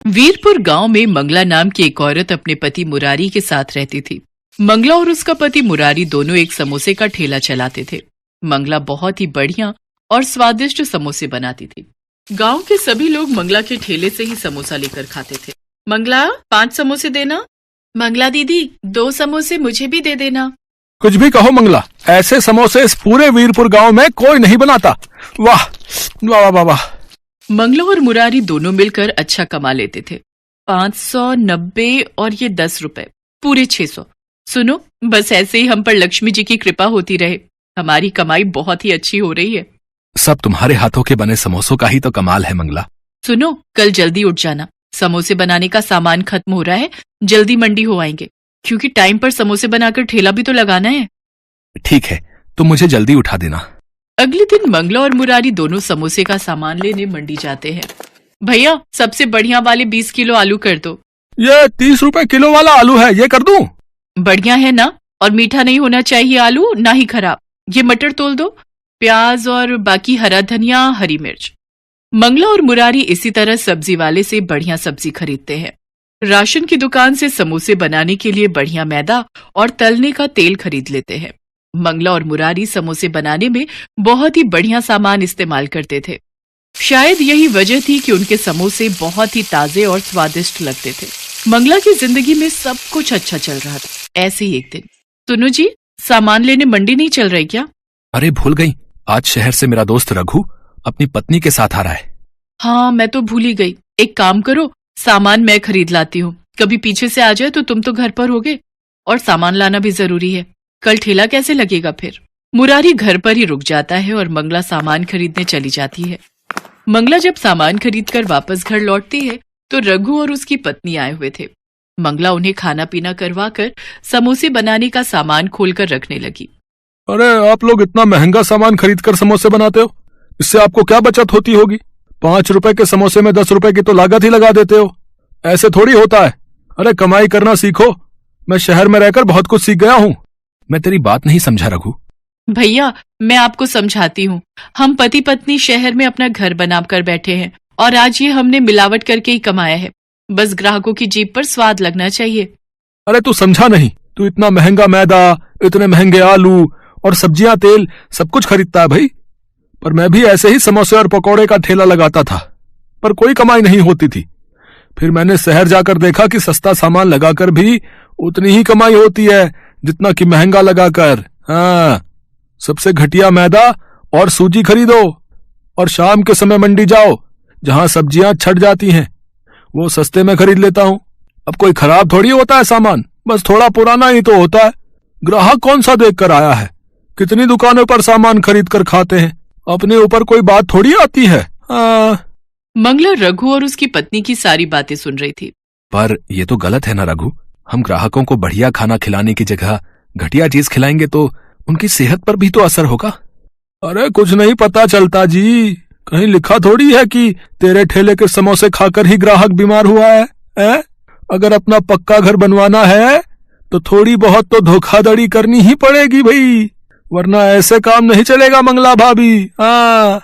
वीरपुर गांव में मंगला नाम की एक औरत अपने पति मुरारी के साथ रहती थी। मंगला और उसका पति मुरारी दोनों एक समोसे का ठेला चलाते थे। मंगला बहुत ही बढ़िया और स्वादिष्ट समोसे बनाती थी। गांव के सभी लोग मंगला के ठेले से ही समोसा लेकर खाते थे। मंगला 5 समोसे देना। मंगला दीदी 2 समोसे मुझे भी दे देना। कुछ भी कहो मंगला, ऐसे समोसे इस पूरे वीरपुर गांव में कोई नहीं बनाता। वाह वाह वाह वाह। मंगला और मुरारी दोनों मिलकर अच्छा कमा लेते थे। 590 और ये 10 रुपए, पूरे 600। सुनो, बस ऐसे ही हम पर लक्ष्मी जी की कृपा होती रहे। हमारी कमाई बहुत ही अच्छी हो रही है। सब तुम्हारे हाथों के बने समोसों का ही तो कमाल है मंगला। सुनो, कल जल्दी उठ जाना। समोसे बनाने का सामान खत्म हो रहा है, जल्दी मंडी हो आएंगे, क्योंकि टाइम पर समोसे बनाकर ठेला भी तो लगाना है। ठीक है, तुम मुझे जल्दी उठा देना। अगले दिन मंगला और मुरारी दोनों समोसे का सामान लेने मंडी जाते हैं। भैया, सबसे बढ़िया वाले 20 किलो आलू कर दो। ये 30 रुपए किलो वाला आलू है, ये कर दूं? बढ़िया है ना, और मीठा नहीं होना चाहिए आलू, ना ही खराब। ये मटर तोल दो, प्याज और बाकी हरा धनिया, हरी मिर्च। मंगला और मुरारी इसी तरह सब्जी वाले से बढ़िया सब्जी खरीदते हैं। राशन की दुकान से समोसे बनाने के लिए बढ़िया मैदा और तलने का तेल खरीद लेते हैं। मंगला और मुरारी समोसे बनाने में बहुत ही बढ़िया सामान इस्तेमाल करते थे। शायद यही वजह थी कि उनके समोसे बहुत ही ताजे और स्वादिष्ट लगते थे। मंगला की जिंदगी में सब कुछ अच्छा चल रहा था। ऐसे ही एक दिन, सुनो जी, सामान लेने मंडी नहीं चल रही क्या? अरे भूल गई, आज शहर से मेरा दोस्त रघु अपनी पत्नी के साथ आ रहा है। हाँ, मैं तो भूल ही गई। एक काम करो, सामान मैं खरीद लाती हूँ। कभी पीछे से आ जाए तो तुम तो घर पर होगे, और सामान लाना भी जरूरी है। कल ठेला कैसे लगेगा फिर? मुरारी घर पर ही रुक जाता है और मंगला सामान खरीदने चली जाती है। मंगला जब सामान खरीद कर वापस घर लौटती है तो रघु और उसकी पत्नी आए हुए थे। मंगला उन्हें खाना पीना करवाकर समोसे बनाने का सामान खोलकर रखने लगी। अरे आप लोग इतना महंगा सामान खरीद कर समोसे बनाते हो, इससे आपको क्या बचत होती होगी? 5 रुपए के समोसे में 10 रुपए की तो लागत ही लगा देते हो। ऐसे थोड़ी होता है। अरे कमाई करना सीखो। मैं शहर में रहकर बहुत कुछ सीख गया हूँ। मैं तेरी बात नहीं समझा रघु। भैया, मैं आपको समझाती हूँ। हम पति पत्नी शहर में अपना घर बनाकर बैठे हैं, और आज ये हमने मिलावट करके ही कमाया है। बस ग्राहकों की जीभ पर स्वाद लगना चाहिए। अरे तू समझा नहीं, तू इतना महंगा मैदा, इतने महंगे आलू और सब्जियां, तेल सब कुछ खरीदता है भाई। पर मैं भी ऐसे ही समोसे और पकौड़े का ठेला लगाता था, पर कोई कमाई नहीं होती थी। फिर मैंने शहर जाकर देखा कि सस्ता सामान लगाकर भी उतनी ही कमाई होती है जितना कि महंगा लगाकर। हाँ, सबसे घटिया मैदा और सूजी खरीदो और शाम के समय मंडी जाओ जहां सब्जियां छट जाती हैं, वो सस्ते में खरीद लेता हूं। अब कोई खराब थोड़ी होता है सामान, बस थोड़ा पुराना ही तो होता है। ग्राहक कौन सा देख कर आया है? कितनी दुकानों पर सामान खरीद कर खाते हैं, अपने ऊपर कोई बात थोड़ी आती है। मंगला रघु और उसकी पत्नी की सारी बातें सुन रही थी। पर ये तो गलत है ना रघु, हम ग्राहकों को बढ़िया खाना खिलाने की जगह घटिया चीज खिलाएंगे तो उनकी सेहत पर भी तो असर होगा। अरे कुछ नहीं पता चलता जी, कहीं लिखा थोड़ी है कि तेरे ठेले के समोसे खाकर ही ग्राहक बीमार हुआ है? अगर अपना पक्का घर बनवाना है तो थोड़ी बहुत तो धोखाधड़ी करनी ही पड़ेगी भाई, वरना ऐसे काम नहीं चलेगा मंगला भाभी। हाँ,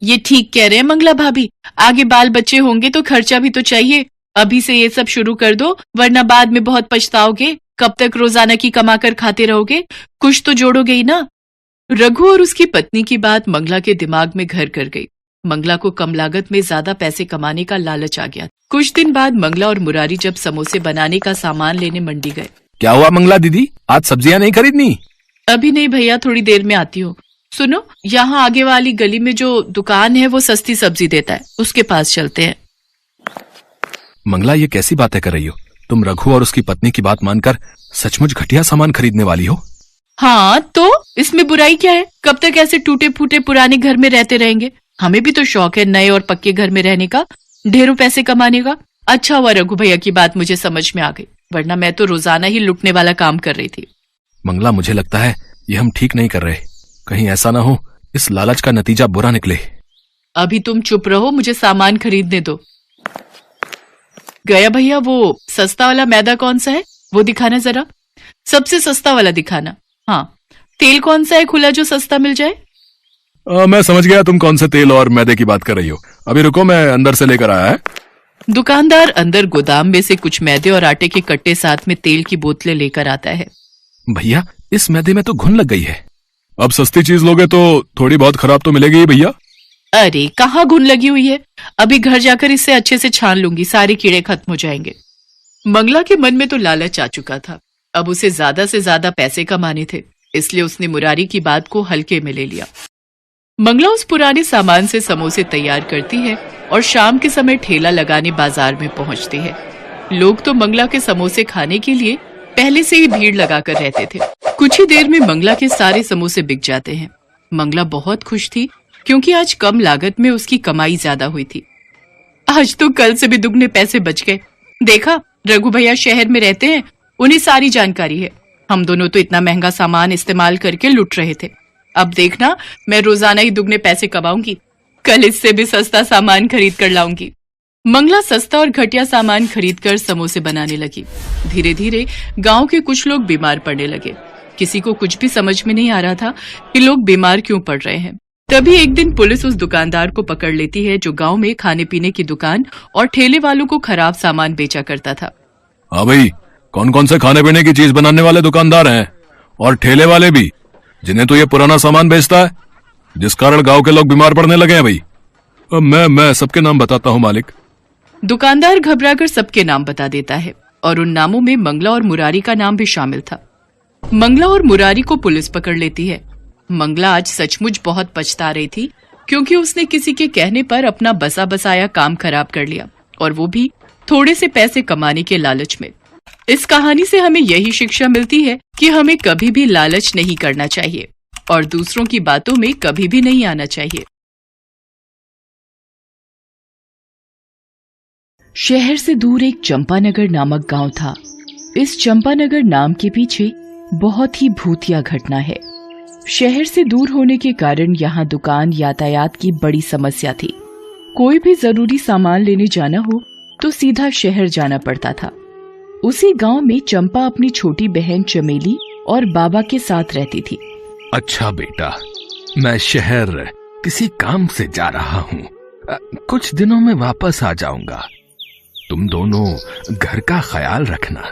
ये ठीक कह रहे हैं मंगला भाभी। आगे बाल बच्चे होंगे तो खर्चा भी तो चाहिए। अभी से ये सब शुरू कर दो, वरना बाद में बहुत पछताओगे। कब तक रोजाना की कमा कर खाते रहोगे? कुछ तो जोड़ोगे ही ना। रघु और उसकी पत्नी की बात मंगला के दिमाग में घर कर गई। मंगला को कम लागत में ज्यादा पैसे कमाने का लालच आ गया। कुछ दिन बाद मंगला और मुरारी जब समोसे बनाने का सामान लेने मंडी गए। क्या हुआ मंगला दीदी, आज सब्जियां नहीं खरीदनी? अभी नहीं भैया, थोड़ी देर में आती हूँ। सुनो, यहाँ आगे वाली गली में जो दुकान है वो सस्ती सब्जी देता है, उसके पास चलते हैं। मंगला, ये कैसी बातें कर रही हो? तुम रघु और उसकी पत्नी की बात मानकर सचमुच घटिया सामान खरीदने वाली हो? हाँ, तो इसमें बुराई क्या है? कब तक ऐसे टूटे फूटे पुराने घर में रहते रहेंगे? हमें भी तो शौक है नए और पक्के घर में रहने का, ढेरों पैसे कमाने का। अच्छा हुआ रघु भैया की बात मुझे समझ में आ गई, वरना मैं तो रोजाना ही लुटने वाला काम कर रही थी। मंगला, मुझे लगता है ये हम ठीक नहीं कर रहे। कहीं ऐसा ना हो इस लालच का नतीजा बुरा निकले। अभी तुम चुप रहो, मुझे सामान खरीदने दो। गया भैया, वो सस्ता वाला मैदा कौन सा है वो दिखाना जरा। सबसे सस्ता वाला दिखाना। हाँ, तेल कौन सा है खुला जो सस्ता मिल जाए? मैं समझ गया तुम कौन से तेल और मैदे की बात कर रही हो। अभी रुको, मैं अंदर से लेकर आया है। दुकानदार अंदर गोदाम में से कुछ मैदे और आटे के कट्टे साथ में तेल की बोतलें लेकर आता है। भैया, इस मैदे में तो घुन लग गई है। अब सस्ती चीज लोगे तो थोड़ी बहुत खराब तो मिलेगी ही भैया। अरे कहाँ घुन लगी हुई है, अभी घर जाकर इसे अच्छे से छान लूंगी, सारे कीड़े खत्म हो जाएंगे। मंगला के मन में तो लालच आ चुका था। अब उसे ज्यादा से ज्यादा पैसे कमाने थे, इसलिए उसने मुरारी की बात को हल्के में ले लिया। मंगला उस पुराने सामान से समोसे तैयार करती है और शाम के समय ठेला लगाने बाजार में पहुंचती है। लोग तो मंगला के समोसे खाने के लिए पहले से ही भीड़ लगाकर रहते थे। कुछ ही देर में मंगला के सारे समोसे बिक जाते हैं। मंगला बहुत खुश थी क्योंकि आज कम लागत में उसकी कमाई ज्यादा हुई थी। आज तो कल से भी दुगने पैसे बच गए। देखा, रघु भैया शहर में रहते हैं, उन्हें सारी जानकारी है। हम दोनों तो इतना महंगा सामान इस्तेमाल करके लुट रहे थे। अब देखना, मैं रोजाना ही दुगने पैसे कमाऊंगी। कल इससे भी सस्ता सामान खरीद कर लाऊंगी। मंगला सस्ता और घटिया सामान खरीदकर समोसे बनाने लगी। धीरे धीरे गांव के कुछ लोग बीमार पड़ने लगे। किसी को कुछ भी समझ में नहीं आ रहा था कि लोग बीमार क्यों पड़ रहे हैं। तभी एक दिन पुलिस उस दुकानदार को पकड़ लेती है जो गांव में खाने पीने की दुकान और ठेले वालों को खराब सामान बेचा करता था। हाँ भाई, कौन कौन से खाने पीने की चीज बनाने वाले दुकानदार हैं और ठेले वाले भी, जिन्हें तो ये पुराना सामान बेचता है, जिस कारण गांव के लोग बीमार पड़ने लगे हैं भाई। अब मैं सबके नाम बताता हूँ मालिक। दुकानदार घबराकर सबके नाम बता देता है और उन नामों में मंगला और मुरारी का नाम भी शामिल था। मंगला और मुरारी को पुलिस पकड़ लेती है। मंगला आज सचमुच बहुत पछता रही थी क्योंकि उसने किसी के कहने पर अपना बसा बसाया काम खराब कर लिया, और वो भी थोड़े से पैसे कमाने के लालच में। इस कहानी से हमें यही शिक्षा मिलती है कि हमें कभी भी लालच नहीं करना चाहिए और दूसरों की बातों में कभी भी नहीं आना चाहिए। शहर से दूर एक चंपानगर नामक गांव था। इस चंपानगर नाम के पीछे बहुत ही भूतिया घटना है। शहर से दूर होने के कारण यहाँ दुकान यातायात की बड़ी समस्या थी। कोई भी जरूरी सामान लेने जाना हो तो सीधा शहर जाना पड़ता था। उसी गांव में चंपा अपनी छोटी बहन चमेली और बाबा के साथ रहती थी। अच्छा बेटा, मैं शहर किसी काम से जा रहा हूँ, कुछ दिनों में वापस आ जाऊंगा। तुम दोनों घर का ख्याल रखना।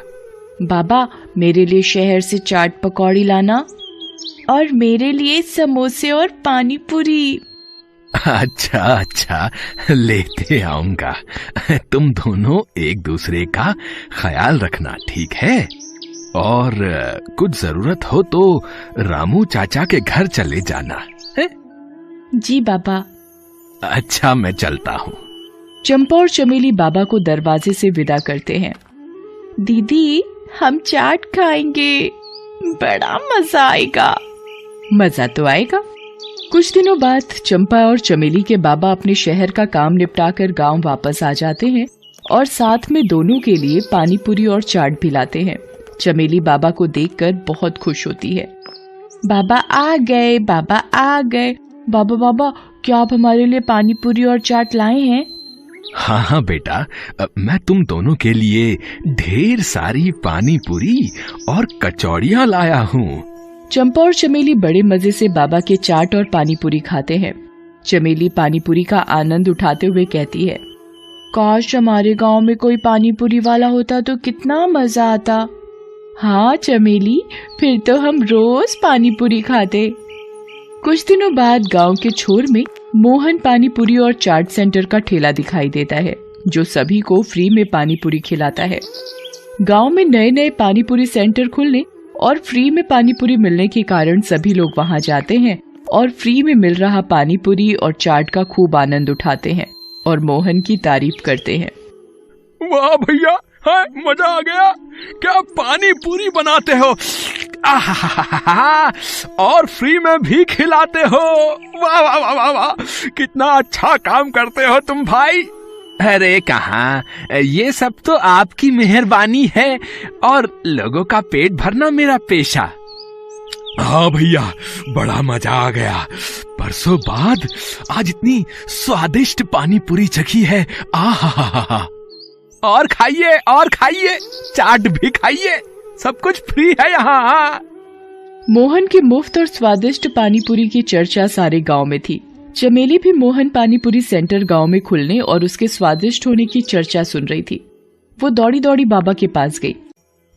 बाबा, मेरे लिए शहर से चाट पकौड़ी लाना और मेरे लिए समोसे और पानी पूरी। अच्छा अच्छा, लेते आऊंगा। तुम दोनों एक दूसरे का ख्याल रखना, ठीक है? और कुछ जरूरत हो तो रामू चाचा के घर चले जाना है? जी बाबा। अच्छा, मैं चलता हूँ। चंपा और चमेली बाबा को दरवाजे से विदा करते हैं। दीदी, हम चाट खाएंगे, बड़ा मजा आएगा। मजा तो आएगा। कुछ दिनों बाद चंपा और चमेली के बाबा अपने शहर का काम निपटाकर गांव वापस आ जाते हैं और साथ में दोनों के लिए पानी पूरी और चाट भी लाते हैं। चमेली बाबा को देखकर बहुत खुश होती है। बाबा आ गए, बाबा आ गए। बाबा बाबा, क्या आप हमारे लिए पानी पूरी और चाट लाए हैं? हाँ हाँ बेटा, मैं तुम दोनों के लिए ढेर सारी पानी पूरी और कचौड़ियाँ लाया हूँ। चंपा और चमेली बड़े मजे से बाबा के चाट और पानी पूरी खाते हैं। चमेली पानी पूरी का आनंद उठाते हुए कहती है, काश हमारे गांव में कोई पानी पूरी वाला होता तो कितना मजा आता। हाँ चमेली, फिर तो हम रोज पानी पूरी खाते। कुछ दिनों बाद गांव के छोर में मोहन पानी पूरी और चाट सेंटर का ठेला दिखाई देता है, जो सभी को फ्री में पानी पूरी खिलाता है। गांव में नए नए पानी पूरी सेंटर खुलने और फ्री में पानी पूरी मिलने के कारण सभी लोग वहां जाते हैं और फ्री में मिल रहा पानी पूरी और चाट का खूब आनंद उठाते हैं और मोहन की तारीफ करते हैं। वाह भैया, हाँ, मजा आ गया। क्या पानी पूरी बनाते हो, और फ्री में भी खिलाते हो। वाह वाह वाह वाह वाह, कितना अच्छा काम करते हो तुम भाई। अरे कहाँ, ये सब तो आपकी मेहरबानी है और लोगों का पेट भरना मेरा पेशा। हाँ भैया, बड़ा मजा आ गया। बरसों बाद आज इतनी स्वादिष्ट पानी पूरी चखी है। आहा, और खाइए, चाट भी खाइए, सब कुछ फ्री है यहाँ। मोहन की मुफ्त और स्वादिष्ट पानी पूरी की चर्चा सारे गांव में थी। चमेली भी मोहन पानीपुरी सेंटर गांव में खुलने और उसके स्वादिष्ट होने की चर्चा सुन रही थी। वो दौड़ी दौड़ी बाबा के पास गई।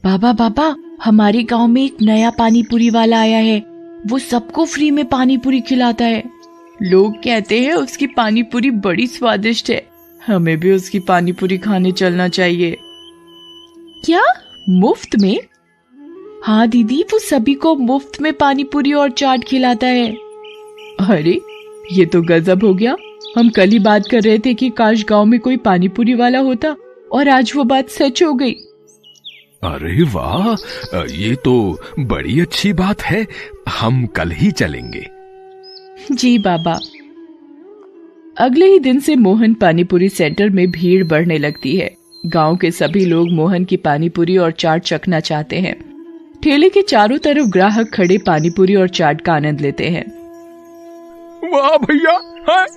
बाबा बाबा, हमारे गांव में एक नया पानीपुरी वाला आया है। वो सबको फ्री में पानीपुरी खिलाता है। लोग कहते हैं उसकी पानीपुरी बड़ी स्वादिष्ट है। हमें भी उसकी पानीपुरी खाने चलना चाहिए। क्या, मुफ्त में? हाँ दीदी, वो सभी को मुफ्त में पानीपुरी और चाट खिलाता है। अरे ये तो गजब हो गया। हम कल ही बात कर रहे थे कि काश गांव में कोई पानीपुरी वाला होता, और आज वो बात सच हो गई। अरे वाह, ये तो बड़ी अच्छी बात है। हम कल ही चलेंगे। जी बाबा। अगले ही दिन से मोहन पानीपुरी सेंटर में भीड़ बढ़ने लगती है। गांव के सभी लोग मोहन की पानीपुरी और चाट चखना चाहते हैं। ठेले के चारों तरफ ग्राहक खड़े पानीपुरी और चाट का आनंद लेते हैं। वाह भैया,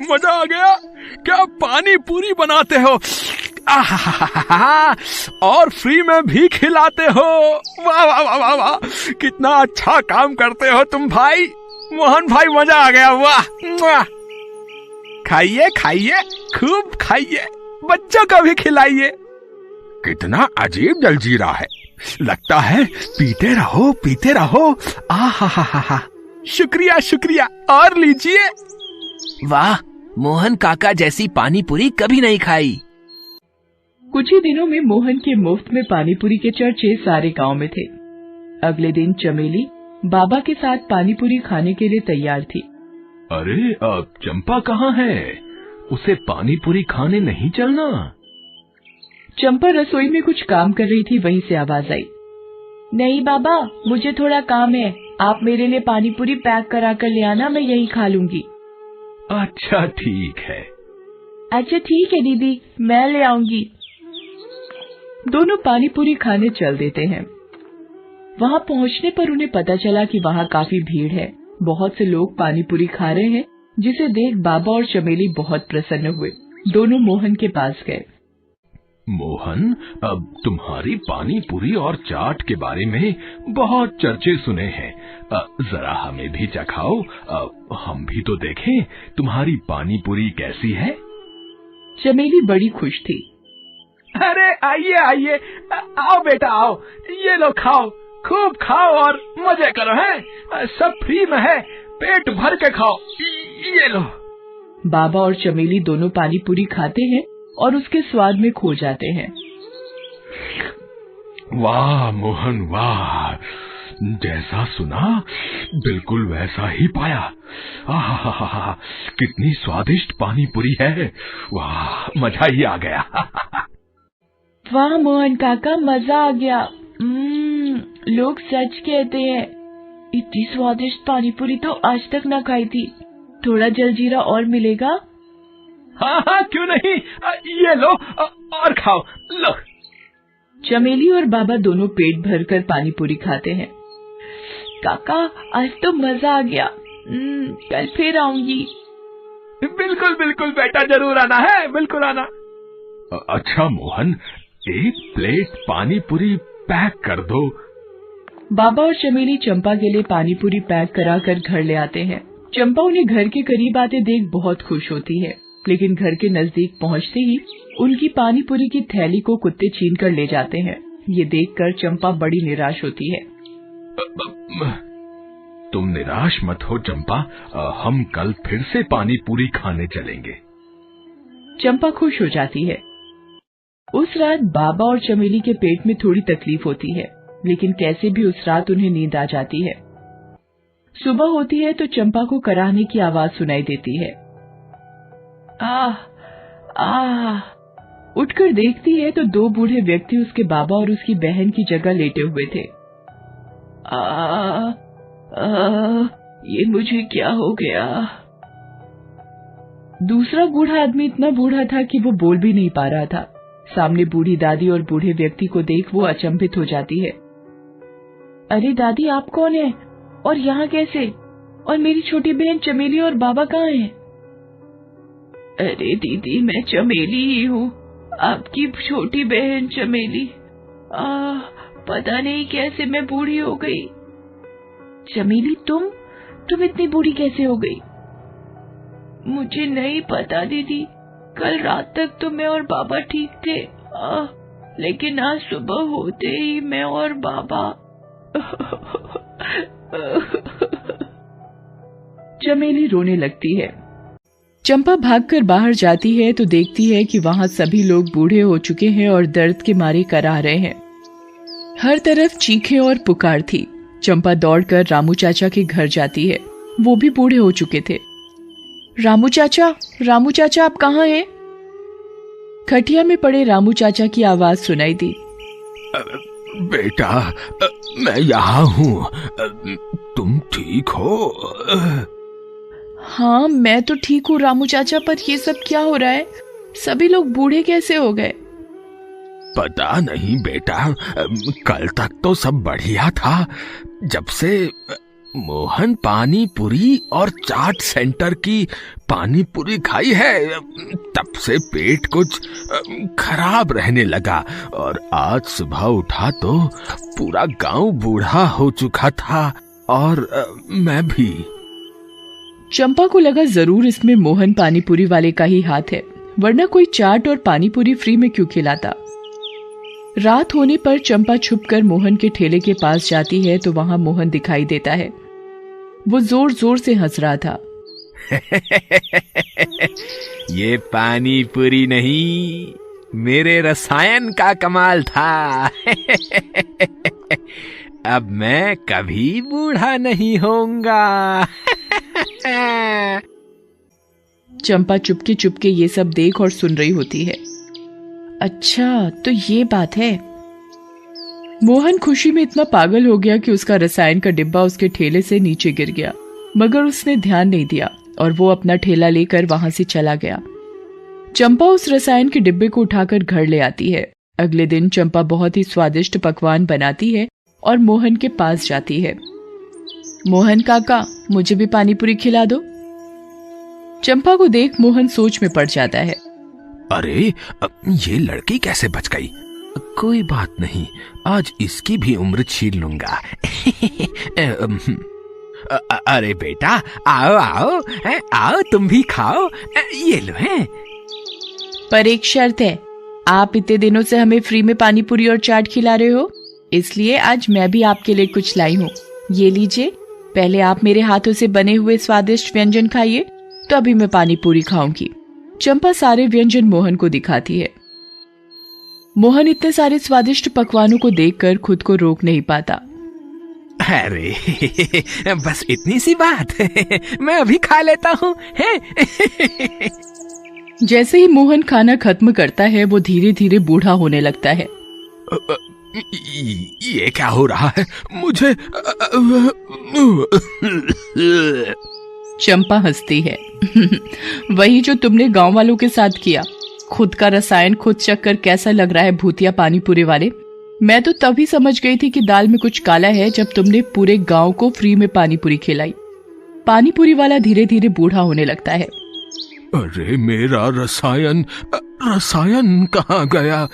मजा आ गया। क्या पानी पूरी बनाते हो, और फ्री में भी खिलाते हो। वाह वाह वाह वाह वाह, कितना अच्छा काम करते हो तुम भाई। मोहन भाई, मजा आ गया। वाह, खाइए खाइए, खूब खाइए, बच्चों को भी खिलाइए। कितना अजीब जलजीरा है, लगता है पीते रहो पीते रहो। आहा, शुक्रिया शुक्रिया, और लीजिए। वाह, मोहन काका जैसी पानी पूरी कभी नहीं खाई। कुछ ही दिनों में मोहन के मुफ्त में पानीपुरी के चर्चे सारे गांव में थे। अगले दिन चमेली बाबा के साथ पानीपुरी खाने के लिए तैयार थी। अरे अब चंपा कहाँ है? उसे पानीपुरी खाने नहीं चलना? चंपा रसोई में कुछ काम कर रही थी, वहीं से आवाज आई। नहीं बाबा, मुझे थोड़ा काम है। आप मेरे लिए पानीपुरी पैक करा कर ले आना, मैं यही खा लूंगी। अच्छा ठीक है। अच्छा ठीक है दीदी, मैं ले आऊंगी। दोनों पानीपुरी खाने चल देते हैं। वहां पहुंचने पर उन्हें पता चला कि वहां काफी भीड़ है। बहुत से लोग पानीपुरी खा रहे हैं, जिसे देख बाबा और चमेली बहुत प्रसन्न हुए। दोनों मोहन के पास गए। मोहन, अब तुम्हारी पानी पूरी और चाट के बारे में बहुत चर्चे सुने हैं। जरा हमें भी चखाओ, हम भी तो देखें तुम्हारी पानी पूरी कैसी है। चमेली बड़ी खुश थी। अरे आइए आइए, आओ बेटा आओ, ये लो खाओ, खूब खाओ और मजे करो। है सब फ्री में है, पेट भर के खाओ, ये लो। बाबा और चमेली दोनों पानीपुरी खाते हैं और उसके स्वाद में खो जाते हैं। वाह मोहन वाह, जैसा सुना बिल्कुल वैसा ही पाया। आहा, कितनी स्वादिष्ट पानी पूरी है। वाह, मजा ही आ गया। वाह मोहन काका, मजा आ गया। लोग सच कहते हैं, इतनी स्वादिष्ट पानीपुरी तो आज तक न खाई थी। थोड़ा जलजीरा और मिलेगा? हाँ, क्यों नहीं, ये लो और खाओ, लो। चमेली और बाबा दोनों पेट भरकर पानीपुरी खाते हैं। काका, आज तो मजा आ गया। कल फिर आऊंगी। बिल्कुल बिल्कुल बेटा, जरूर आना है, बिल्कुल आना। अच्छा मोहन, एक प्लेट पानी पूरी पैक कर दो। बाबा और चमेली चंपा के लिए पानीपुरी पैक कराकर घर ले आते हैं। चंपा उन्हें घर के करीब आते देख बहुत खुश होती है, लेकिन घर के नजदीक पहुंचते ही उनकी पानीपुरी की थैली को कुत्ते छीन कर ले जाते हैं। ये देखकर चंपा बड़ी निराश होती है। तुम निराश मत हो चंपा, हम कल फिर से पानी पूरी खाने चलेंगे। चंपा खुश हो जाती है। उस रात बाबा और चमेली के पेट में थोड़ी तकलीफ होती है, लेकिन कैसे भी उस रात उन्हें नींद आ जाती है। सुबह होती है तो चंपा को कराहने की आवाज सुनाई देती है। आह आह, उठकर देखती है तो दो बूढ़े व्यक्ति उसके बाबा और उसकी बहन की जगह लेटे हुए थे। ये मुझे क्या हो गया? दूसरा बूढ़ा आदमी इतना बूढ़ा था कि वो बोल भी नहीं पा रहा था। सामने बूढ़ी दादी और बूढ़े व्यक्ति को देख वो अचंभित हो जाती है। अरे दादी, आप कौन हैं? और यहाँ कैसे? और मेरी छोटी बहन चमेली और बाबा कहाँ हैं? अरे दीदी, मैं चमेली ही हूँ, आपकी छोटी बहन चमेली। पता नहीं कैसे मैं बूढ़ी हो गई। चमेली, तुम इतनी बूढ़ी कैसे हो गई? मुझे नहीं पता दीदी, कल रात तक तो मैं और बाबा ठीक थे, लेकिन आज सुबह होते ही मैं और बाबा। चमेली रोने लगती है। चंपा भागकर बाहर जाती है तो देखती है कि वहां सभी लोग बूढ़े हो चुके हैं और दर्द के मारे कराह रहे हैं। हर तरफ चीखें और पुकार थी। चंपा दौड़कर रामू चाचा के घर जाती है। वो भी बूढ़े हो चुके थे। रामू चाचा आप कहाँ हैं? खटिया में पड़े रामू चाचा की आवाज सुनाई दी। बेटा, मैं यहाँ हूँ। तुम ठीक हो? हाँ, मैं तो ठीक हूँ रामू चाचा, पर ये सब क्या हो रहा है? सभी लोग बूढ़े कैसे हो गए? पता नहीं बेटा, कल तक तो सब बढ़िया था। जब से मोहन पानी पूरी और चाट सेंटर की पानी पूरी खाई है, तब से पेट कुछ खराब रहने लगा। और आज सुबह उठा तो पूरा गांव बूढ़ा हो चुका था, और मैं भी। चंपा को लगा जरूर इसमें मोहन पानीपुरी वाले का ही हाथ है, वरना कोई चाट और पानीपुरी फ्री में क्यों खिलाता। रात होने पर चंपा छुपकर मोहन के ठेले के पास जाती है तो वहां मोहन दिखाई देता है। वो जोर जोर से हंस रहा था। ये पानी पूरी नहीं, मेरे रसायन का कमाल था। अब मैं कभी बूढ़ा नहीं होऊंगा। चंपा चुपके चुपके ये सब देख और सुन रही होती है। अच्छा, तो ये बात है। मोहन खुशी में इतना पागल हो गया कि उसका रसायन का डिब्बा उसके ठेले से नीचे गिर गया, मगर उसने ध्यान नहीं दिया और वो अपना ठेला लेकर वहां से चला गया। चंपा उस रसायन के डिब्बे को उठाकर घर ले आती है। अगले दिन चंपा बहुत ही स्वादिष्ट पकवान बनाती है और मोहन के पास जाती है। मोहन काका, मुझे भी पानीपुरी खिला दो। चंपा को देख मोहन सोच में पड़ जाता है। अरे, ये लड़की कैसे बच गई? कोई बात नहीं, आज इसकी भी उम्र छीन लूंगा। अरे बेटा, आओ आओ, आओ तुम भी खाओ, ये लो है। पर एक शर्त है, आप इतने दिनों से हमें फ्री में पानीपुरी और चाट खिला रहे हो, इसलिए आज मैं भी आपके लिए कुछ लाई हूँ। ये लीजिए, पहले आप मेरे हाथों से बने हुए स्वादिष्ट व्यंजन खाइए, तो अभी मैं पानीपुरी खाऊंगी। चंपा सारे व्यंजन मोहन को दिखाती है। मोहन इतने सारे स्वादिष्ट पकवानों को देखकर खुद को रोक नहीं पाता। अरे बस इतनी सी बात है, मैं अभी खा लेता हूँ। जैसे ही मोहन खाना खत्म करता है, वो धीरे धीरे बूढ़ा होने लगता है। ये क्या हो रहा है मुझे? चंपा हंसती है। वही जो तुमने गांव वालों के साथ किया। खुद का रसायन खुद चख कर कैसा लग रहा है भूतिया पानीपुरी वाले? मैं तो तभी समझ गई थी कि दाल में कुछ काला है जब तुमने पूरे गांव को फ्री में पानीपुरी खिलाई। पानीपुरी वाला धीरे धीरे बूढ़ा होने लगता है। अरे, मेरा रसायन कहाँ गया?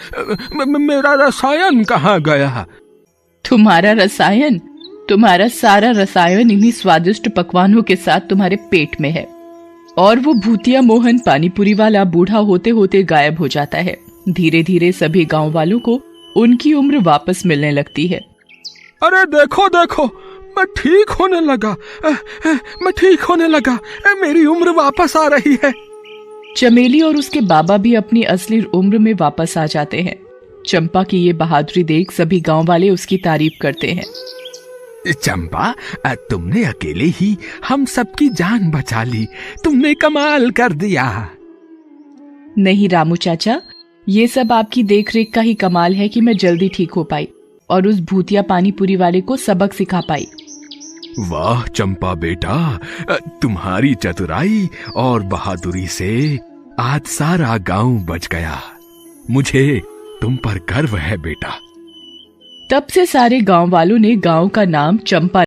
मेरा रसायन कहाँ गया? तुम्हारा रसायन? तुम्हारा सारा रसायन इन्हीं स्वादिष्ट पकवानों के साथ तुम्हारे पेट में है। और वो भूतिया मोहन पानीपुरी वाला बूढ़ा होते होते गायब हो जाता है। धीरे धीरे सभी गांव वालों को उनकी उम्र वापस मिलने लगती है। अरे देखो देखो, मैं ठीक होने लगा। मेरी उम्र वापस आ रही है। चमेली और उसके बाबा भी अपनी असली उम्र में वापस आ जाते हैं। चंपा की ये बहादुरी देख सभी गांव वाले उसकी तारीफ करते हैं। चंपा, तुमने अकेले ही हम सबकी जान बचा ली। तुमने कमाल कर दिया। नहीं रामू चाचा, ये सब आपकी देखरेख का ही कमाल है कि मैं जल्दी ठीक हो पाई और उस भूतिया पानीपुरी वाले को सबक सिखा पाई। वाह चंपा बेटा, तुम्हारी चतुराई और बहादुरी से आज सारा गांव बच गया। मुझे तुम पर गर्व है बेटा। तब से सारे गांव वालों ने गांव का नाम चंपा